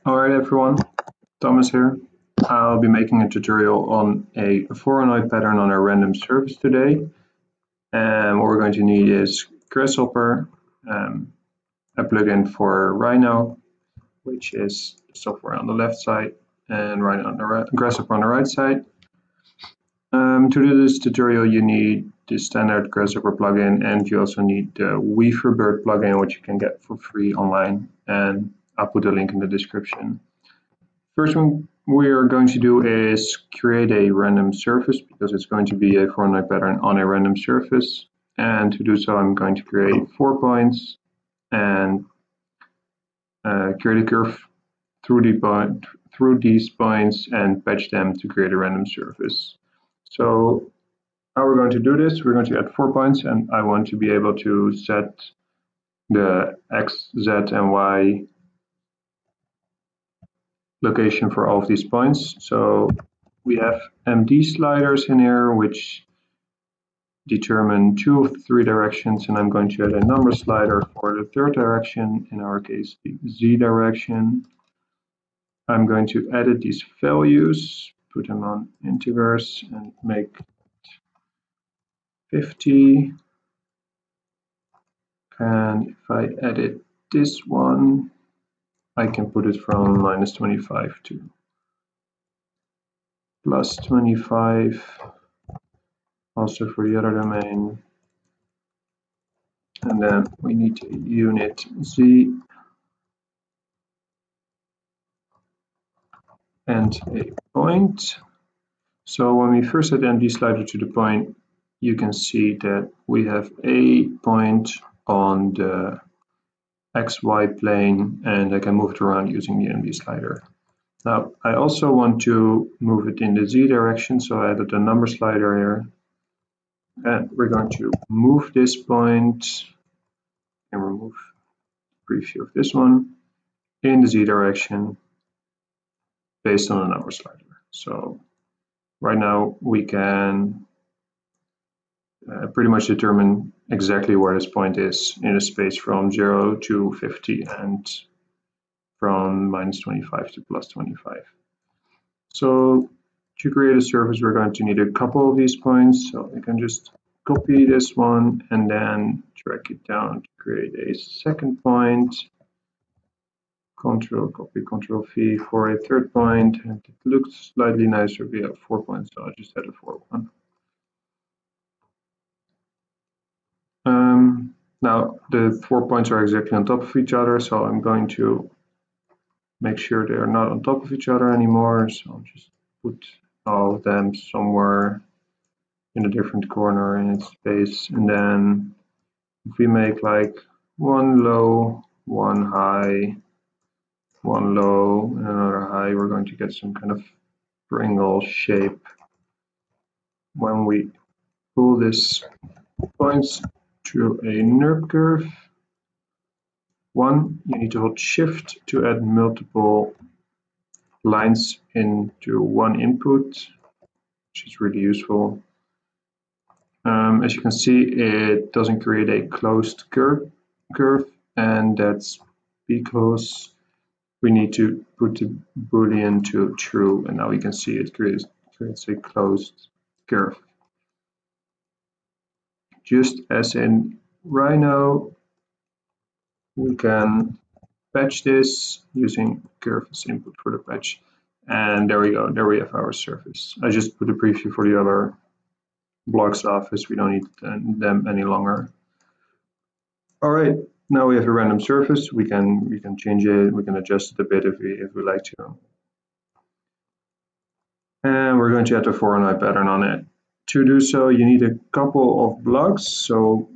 Alright everyone, Thomas here. I'll be making a tutorial on a Voronoi pattern on a random surface today. And what we're going to need is Grasshopper, a plugin for Rhino, which is software on the left side, and Rhino on the right, Grasshopper on the right side. To do this tutorial you need the standard Grasshopper plugin, and you also need the Weaverbird plugin, which you can get for free online, and I'll put a link in the description. First thing we are going to do is create a random surface, because it's going to be a Voronoi pattern on a random surface. And to do so, I'm going to create 4 points and create a curve through these points and patch them to create a random surface. So how we're going to do this, we're going to add 4 points, and I want to be able to set the X, Z, and Y location for all of these points. So we have MD sliders in here, which determine 2 of the 3 directions, and I'm going to add a number slider for the 3rd direction, in our case the Z direction. I'm going to edit these values, put them on integers, and make 50. And if I edit this one, I can put it from -25 to +25, also for the other domain. And then we need a unit Z and a point. So when we first add the MD slider to the point, you can see that we have a point on the XY plane, and I can move it around using the MD slider. Now I also want to move it in the Z direction, so I added a number slider here. And we're going to move this point and remove the preview of this one in the Z direction based on a number slider. So right now we can pretty much determine exactly where this point is in a space from 0 to 50 and from -25 to +25. So to create a surface, we're going to need a couple of these points. So I can just copy this one and then drag it down to create a second point. Control copy, Control V for a 3rd point, and it looks slightly nicer. We have 4 points, so I'll just add a 4th one. Now the 4 points are exactly on top of each other, so I'm going to make sure they are not on top of each other anymore. So I'll just put all of them somewhere in a different corner in its space, and then if we make like one low, one high, one low, and another high, we're going to get some kind of triangle shape. When we pull this points through a NURB curve, you need to hold Shift to add multiple lines into one input, which is really useful. As you can see, it doesn't create a closed curve, and that's because we need to put the boolean to true, and now we can see it creates a closed curve. Just as in Rhino, we can patch this using curve as input for the patch, and there we go. There we have our surface. I just put a preview for the other blocks off, as we don't need them any longer. All right, now we have a random surface. We can change it. We can adjust it a bit if we like to. And we're going to add a Voronoi pattern on it. To do so, you need a couple of blocks. So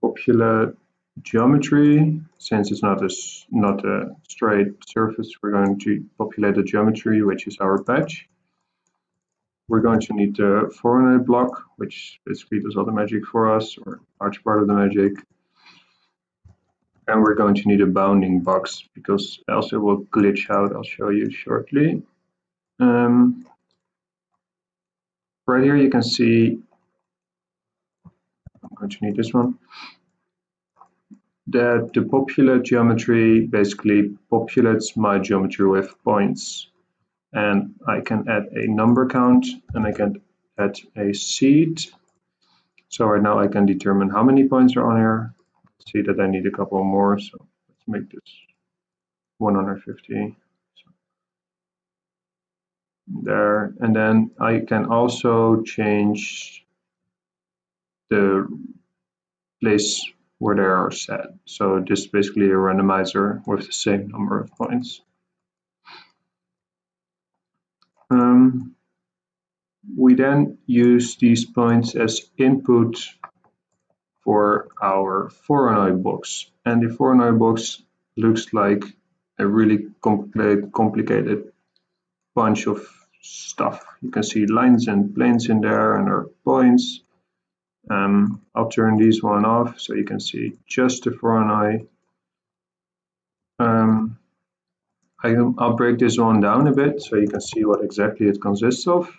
populate geometry. Since it's not a straight surface, we're going to populate the geometry, which is our patch. We're going to need the Voronoi block, which basically does all the magic for us, or a large part of the magic. And we're going to need a bounding box, because else it will glitch out. I'll show you shortly. Right here you can see, I'm going to need this one. that the populate geometry basically populates my geometry with points. And I can add a number count and I can add a seed. So right now I can determine how many points are on here. See that I need a couple more, so let's make this 150. So there, and then I can also change the place where they are set. So this is basically a randomizer with the same number of points. We then use these points as input for our Voronoi box. And the Voronoi box looks like a really complicated bunch of stuff. You can see lines and planes in there and there are points. I'll turn these one off so you can see just the Voronoi. I'll break this one down a bit so you can see what exactly it consists of.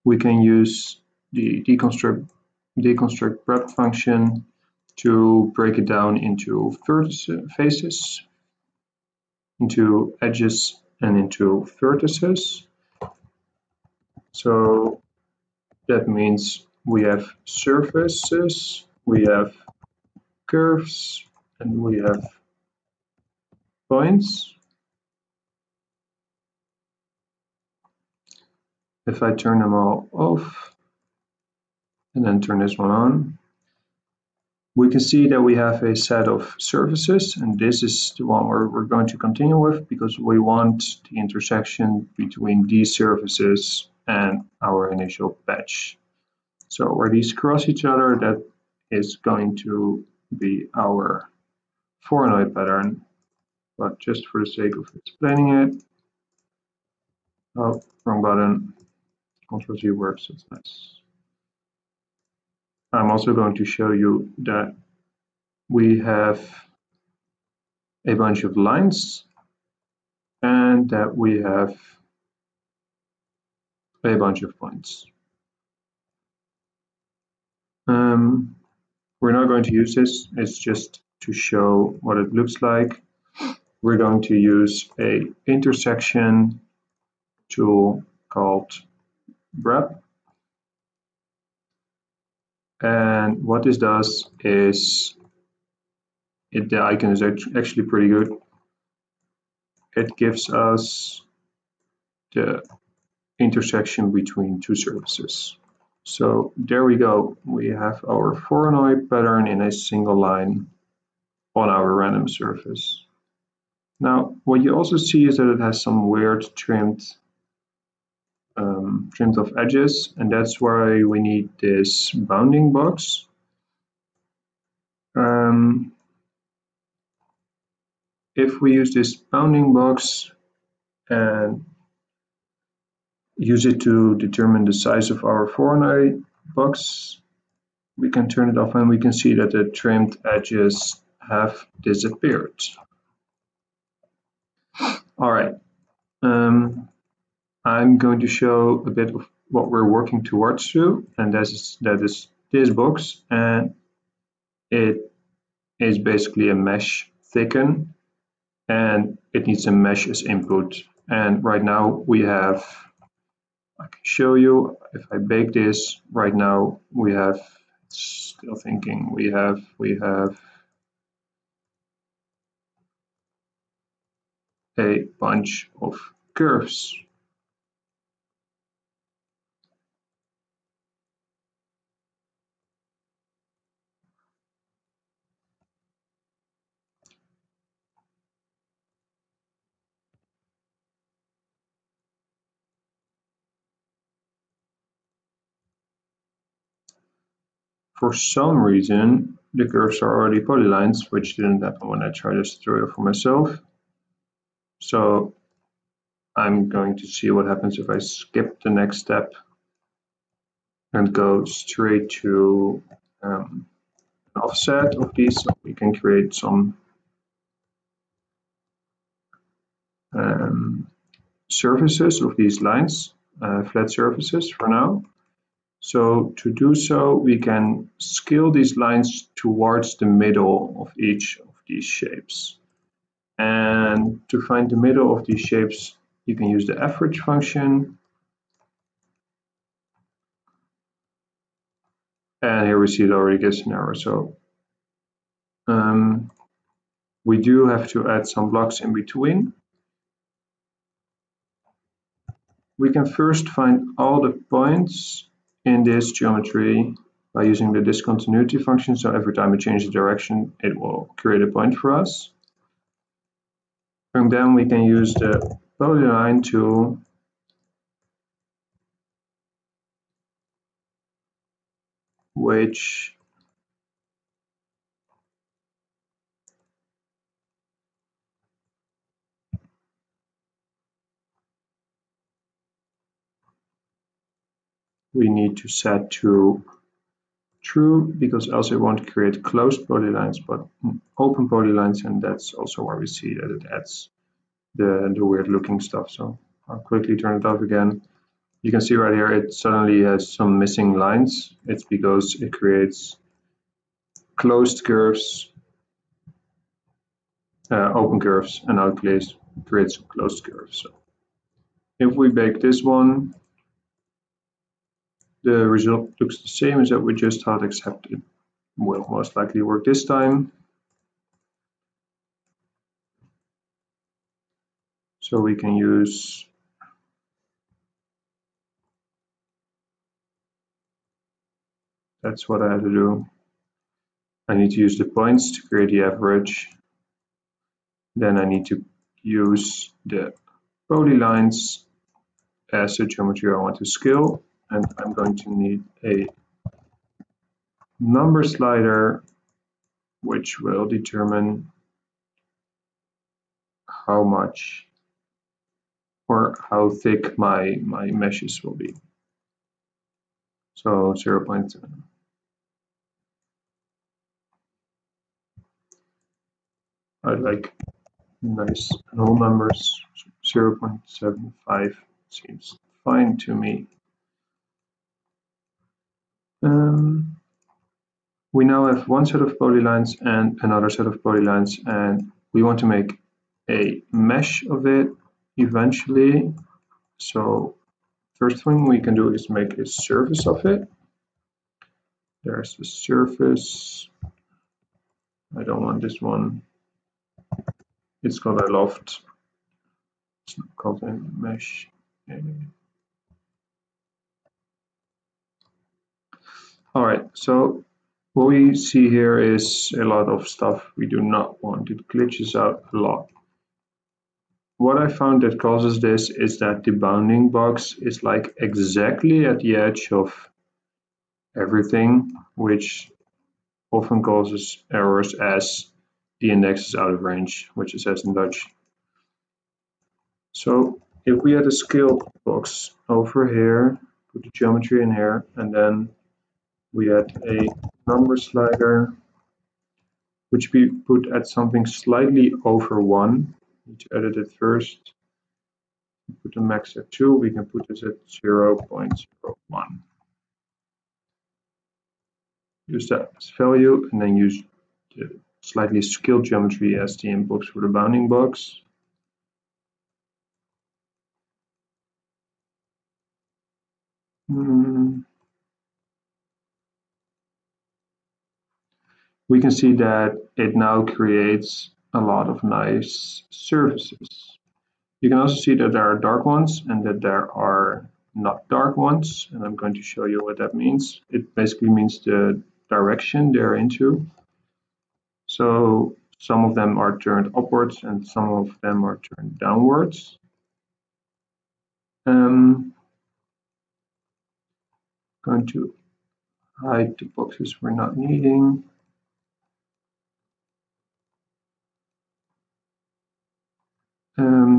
We can use the deconstruct prep function to break it down into faces, into edges, and into vertices. So that means we have surfaces, we have curves, and we have points. If I turn them all off and then turn this one on, we can see that we have a set of surfaces, and this is the one we're going to continue with because we want the intersection between these surfaces and our initial patch. So where these cross each other, that is going to be our Voronoi pattern. But just for the sake of explaining it, oh, wrong button, Ctrl-Z works, that's nice. I'm also going to show you that we have a bunch of lines and that we have a bunch of points. We're not going to use this, it's just to show what it looks like. We're going to use a intersection tool called Wrap. And what this does is, the icon is actually pretty good. It gives us the intersection between two surfaces. So there we go. We have our Voronoi pattern in a single line on our random surface. Now, what you also see is that it has some weird trimmed of edges, and that's why we need this bounding box. If we use this bounding box and use it to determine the size of our Voronoi box, we can turn it off and we can see that the trimmed edges have disappeared. All right, I'm going to show a bit of what we're working towards to, and that is this box, and it is basically a mesh thicken, and it needs a mesh as input. And right now we have, I can show you if I bake this right now, we have, still thinking, we have a bunch of curves. For some reason, the curves are already polylines, which didn't happen when I tried this tutorial for myself. So I'm going to see what happens if I skip the next step and go straight to an offset of these, so we can create some surfaces of these lines, flat surfaces for now. So to do so, we can scale these lines towards the middle of each of these shapes. And to find the middle of these shapes, you can use the average function. And here we see it already gives an error. So we do have to add some blocks in between. We can first find all the points in this geometry by using the discontinuity function. So every time we change the direction, it will create a point for us. And then we can use the Polyline tool which we need to set to true, because else it won't create closed polylines but open polylines, and that's also where we see that it adds the weird looking stuff. So I'll quickly turn it off again. You can see right here it suddenly has some missing lines. It's because it creates closed curves, open curves, and now it creates closed curves. So if we bake this one, the result looks the same as that we just had, except it will most likely work this time. So we can use that's what I have to do. I need to use the points to create the average. Then I need to use the polylines as the geometry I want to scale, and I'm going to need a number slider which will determine how much or how thick my meshes will be. So 0.7. I like nice whole numbers. 0.75 seems fine to me. We now have one set of polylines and another set of polylines, and we want to make a mesh of it eventually. So first thing we can do is make a surface of it. There's the surface. I don't want this one. It's called a loft. It's not called a mesh. All right, so what we see here is a lot of stuff we do not want. It glitches out a lot. What I found that causes this is that the bounding box is like exactly at the edge of everything, which often causes errors as the index is out of range, which it says in Dutch. So if we had a scale box over here, put the geometry in here, and then we had a number slider, which we put at something slightly over 1. Need to edit it first. Put the max at 2. We can put this at 0.01. Use that as value, and then use the slightly scaled geometry as the inputs for the bounding box. We can see that it now creates a lot of nice surfaces. You can also see that there are dark ones and that there are not dark ones, and I'm going to show you what that means. It basically means the direction they're into. So some of them are turned upwards and some of them are turned downwards. Going to hide the boxes we're not needing.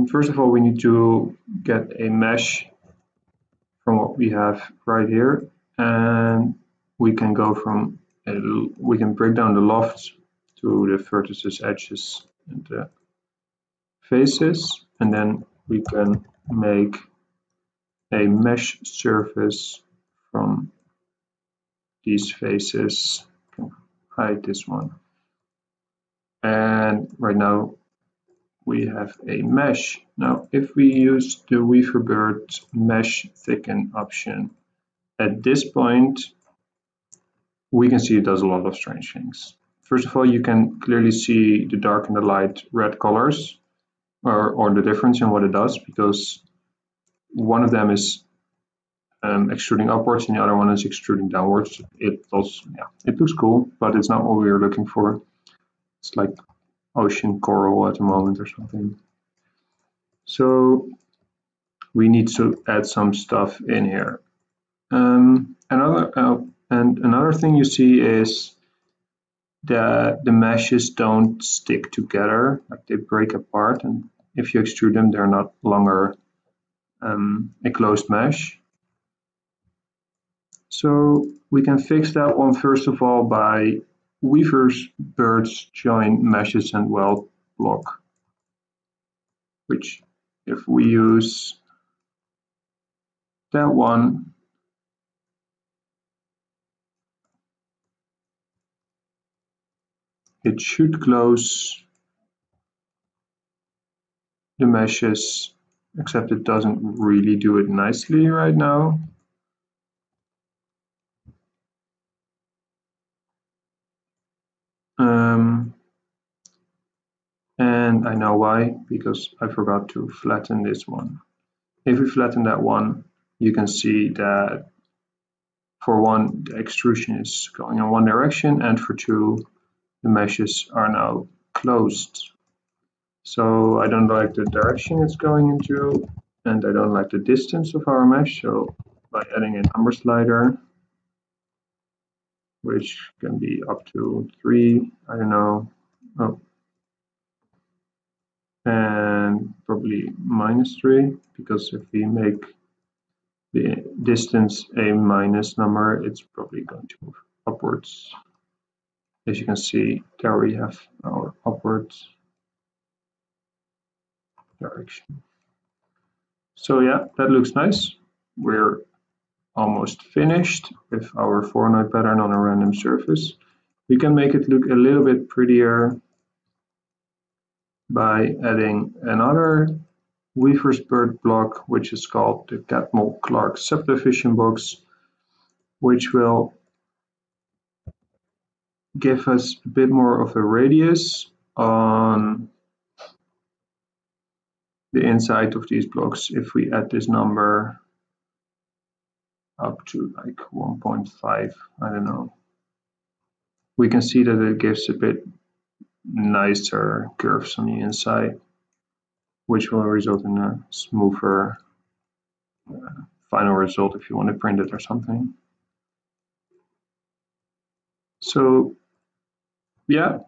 First of all, we need to get a mesh from what we have right here, and we can go from we can break down the lofts to the vertices, edges, and the faces, and then we can make a mesh surface from these faces, hide this one. And right now we have a mesh. Now, if we use the Weaverbird mesh thicken option, at this point, we can see it does a lot of strange things. First of all, you can clearly see the dark and the light red colors, or the difference in what it does, because one of them is extruding upwards and the other one is extruding downwards. It looks cool, but it's not what we were looking for. It's like ocean coral at the moment or something. So we need to add some stuff in here. Another thing you see is that the meshes don't stick together, like they break apart, and if you extrude them, they're not longer a closed mesh. So we can fix that one first of all by Weaverbirds join meshes and weld block, which if we use that one, it should close the meshes, except it doesn't really do it nicely right now. And I know why, because I forgot to flatten this one. If we flatten that one, you can see that for one, the extrusion is going in one direction, and for two, the meshes are now closed. So I don't like the direction it's going into, and I don't like the distance of our mesh. So by adding a number slider, which can be up to 3, I don't know, and probably -3, because if we make the distance a minus number, it's probably going to move upwards. As you can see, there we have our upwards direction. So yeah, that looks nice. We're almost finished with our Voronoi pattern on a random surface. We can make it look a little bit prettier by adding another Weaverbird block, which is called the Catmull-Clark subdivision box, which will give us a bit more of a radius on the inside of these blocks. If we add this number up to like 1.5, I don't know, we can see that it gives a bit nicer curves on the inside, which will result in a smoother final result if you want to print it or something. So yeah,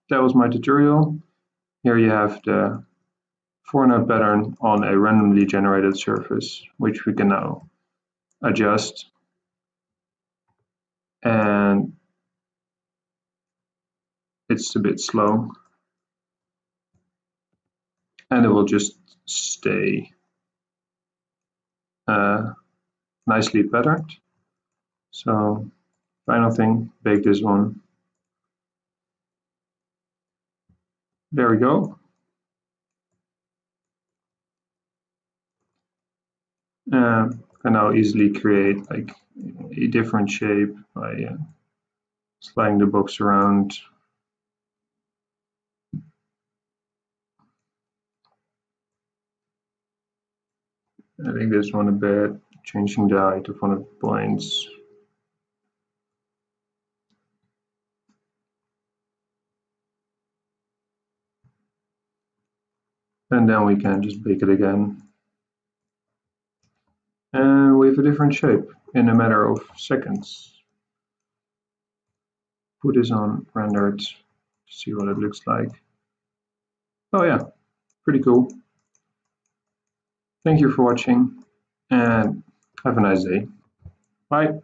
that was my tutorial. Here you have the Voronoi pattern on a randomly generated surface, which we can now adjust. And it's a bit slow. And it will just stay nicely patterned. So final thing, bake this one. There we go. Can now easily create like a different shape by sliding the box around. Adding this one a bit, changing the height of one of the points. And then we can just bake it again. And we have a different shape in a matter of seconds. Put this on rendered to see what it looks like. Oh yeah, pretty cool. Thank you for watching and have a nice day. Bye.